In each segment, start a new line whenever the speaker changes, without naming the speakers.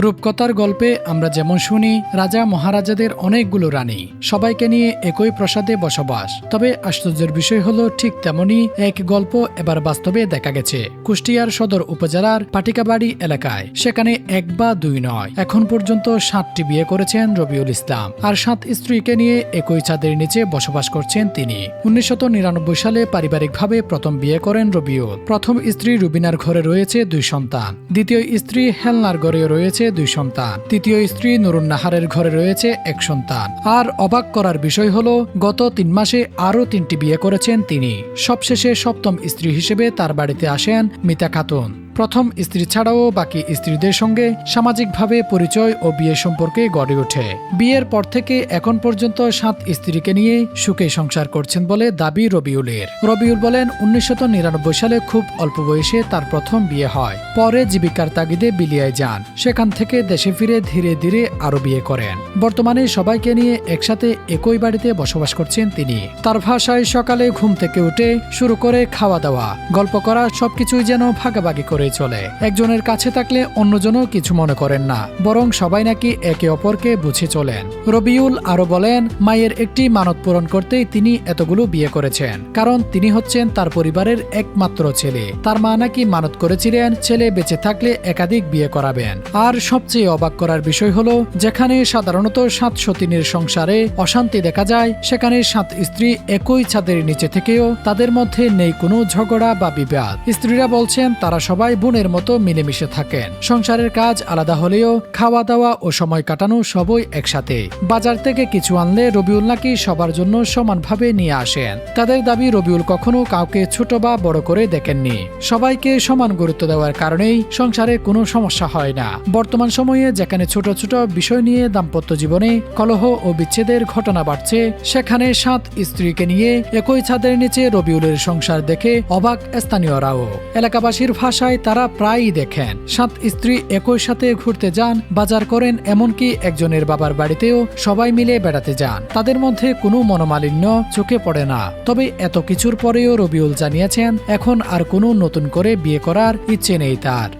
রূপকথার গল্পে আমরা যেমন শুনি রাজা মহারাজাদের অনেকগুলো রানী, সবাইকে নিয়ে একই প্রাসাদে বসবাস। তবে আশ্চর্যের বিষয় হলো ঠিক তেমনই এক গল্প এবার বাস্তবে দেখা গেছে কুষ্টিয়ার সদর উপজেলার পাটিকাবাড়ি এলাকায়। সেখানে এক বা দুই নয়, এখন পর্যন্ত 7টি বিয়ে করেছেন রবিউল ইসলাম, আর 7 স্ত্রীকে নিয়ে একই ছাদের নিচে বসবাস করছেন তিনি। 1999 সালে পারিবারিকভাবে প্রথম বিয়ে করেন রবিউল। প্রথম স্ত্রী রুবিনার ঘরে রয়েছে 2 সন্তান, দ্বিতীয় স্ত্রী হেলনার ঘরে রয়েছে 2 সন্তান, তৃতীয় স্ত্রী নুরুন নাহারের ঘরে রয়েছে 1 সন্তান। আর অবাক করার বিষয় হলো গত 3 মাসে আরও 3টি বিয়ে করেছেন তিনি। সবশেষে 7ম স্ত্রী হিসেবে তার বাড়িতে আসেন মিতা খাতুন। প্রথম স্ত্রী ছাড়াও বাকি স্ত্রীদের সঙ্গে সামাজিকভাবে পরিচয় ও বিয়ে সম্পর্কে গড়ে ওঠে। বিয়ের পর থেকে এখন পর্যন্ত 7 স্ত্রীকে নিয়ে সুখে সংসার করছেন বলে দাবি রবিউলের। রবিউল বলেন 1999 সালে খুব অল্প বয়সে তার প্রথম বিয়ে হয়, পরে জীবিকার তাগিদে বিলিয়ায় যান। সেখান থেকে দেশে ফিরে ধীরে ধীরে আরো বিয়ে করেন। বর্তমানে সবাইকে নিয়ে একসাথে একই বাড়িতে বসবাস করছেন তিনি। তার ভাষায় সকালে ঘুম থেকে উঠে শুরু করে খাওয়া দাওয়া, গল্প করা সবকিছুই যেন ভাগাভাগি করে চলে। একজনের কাছে থাকলে অন্যজনও কিছু মনে করেন না, বরং সবাই নাকি একে অপরকে বুঝে চলেন। রবিউল আরো বলেন মায়ের একটি মানত পূরণ করতেই তিনি এতগুলো বিয়ে করেছেন, কারণ তিনি হচ্ছেন তার পরিবারের একমাত্র ছেলে। তার মা নাকি মানত করেছিলেন ছেলে বেঁচে থাকলে একাধিক বিয়ে করাবেন। আর সবচেয়ে অবাক করার বিষয় হলো যেখানে সাধারণত 7 সতীনের সংসারে অশান্তি দেখা যায়, সেখানে 7 স্ত্রী একই ছাদের নিচে থেকেও তাদের মধ্যে নেই কোনো ঝগড়া বা বিবাদ। স্ত্রীরা বলছেন তারা সবাই বোনের মতো মিলেমিশে থাকেন। সংসারের কাজ আলাদা হলেও খাওয়া দাওয়া ও সময় কাটানো সবই একসাথে। বাজার থেকে কিছু আনলে রবিউল নাকি সবার জন্য সমানভাবে নিয়ে আসেন। তাদের দাবি রবিউল কখনো কাউকে ছোট বা বড় করে দেখেননি। সবাইকে সমান গুরুত্ব দেওয়ার কারণেই সংসারে কোনো সমস্যা হয় না। বর্তমান সময়ে যেখানে ছোট ছোট বিষয় নিয়ে দাম্পত্য জীবনে কলহ ও বিচ্ছেদের ঘটনা বাড়ছে, সেখানে 7 স্ত্রীকে নিয়ে একই ছাদের নিচে রবিউলের সংসার দেখে অবাক স্থানীয়রাও। এলাকাবাসীর ভাষায় তারা প্রায়ই দেখেন 7 স্ত্রী একই সাথে ঘুরতে যান, বাজার করেন, এমনকি একজনের বাবার বাড়িতেও সবাই মিলে বেড়াতে যান। তাদের মধ্যে কোনো মনোমালিন্য চোখে পড়ে না। তবে এত কিছুর পরেও রবিউল জানিয়েছেন এখন আর কোনো নতুন করে বিয়ে করার ইচ্ছে নেই তার।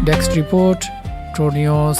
Desk report, true news.